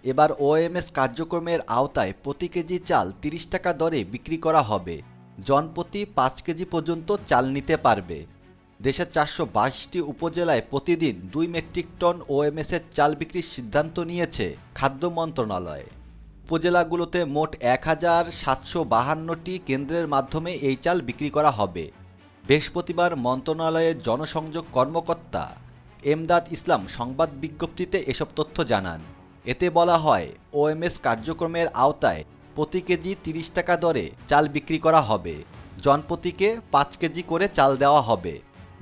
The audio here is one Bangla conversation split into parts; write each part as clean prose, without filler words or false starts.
এবার ওএমএস কার্যক্রমের আওতায় প্রতি কেজি চাল ৩০ টাকা দরে বিক্রি করা হবে। জনপ্রতি ৫ কেজি পর্যন্ত চাল নিতে পারবে। দেশের ৪২২টি উপজেলায় প্রতিদিন ২ মেট্রিক টন ওএমএসের চাল বিক্রির সিদ্ধান্ত নিয়েছে খাদ্য মন্ত্রণালয়। উপজেলাগুলোতে মোট ১,৭৫২টি কেন্দ্রের মাধ্যমে এই চাল বিক্রি করা হবে। বৃহস্পতিবার মন্ত্রণালয়ের জনসংযোগ কর্মকর্তা এমদাদ ইসলাম সংবাদ বিজ্ঞপ্তিতে এসব তথ্য জানান। এতে বলা হয়, ওএমএস কার্যক্রমের আওতায় প্রতি কেজি ৩০ টাকা দরে চাল বিক্রি করা হবে। জনপ্রতিকে ৫ কেজি করে চাল দেওয়া হবে।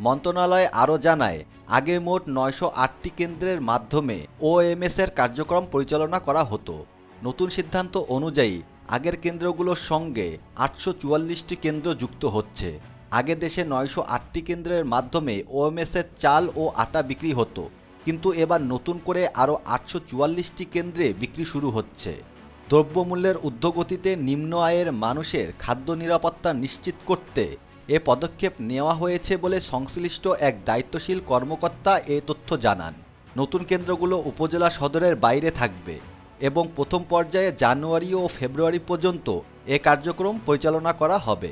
মন্ত্রণালয় আরও জানায়, আগে মোট ৯০৮টি কেন্দ্রের মাধ্যমে ওএমএসের কার্যক্রম পরিচালনা করা হতো। নতুন সিদ্ধান্ত অনুযায়ী আগের কেন্দ্রগুলোর সঙ্গে ৮৪৪টি কেন্দ্র যুক্ত হচ্ছে। আগে দেশে ৯০৮টি কেন্দ্রের মাধ্যমে ওএমএসের চাল ও আটা বিক্রি হতো, কিন্তু এবার নতুন করে আরও ৮৪৪টি কেন্দ্রে বিক্রি শুরু হচ্ছে। দ্রব্যমূল্যের ঊর্ধ্বগতিতে নিম্ন আয়ের মানুষের খাদ্য নিরাপত্তা নিশ্চিত করতে এ পদক্ষেপ নেওয়া হয়েছে বলে সংশ্লিষ্ট এক দায়িত্বশীল কর্মকর্তা এ তথ্য জানান। নতুন কেন্দ্রগুলো উপজেলা সদরের বাইরে থাকবে এবং প্রথম পর্যায়ে জানুয়ারি ও ফেব্রুয়ারি পর্যন্ত এ কার্যক্রম পরিচালনা করা হবে।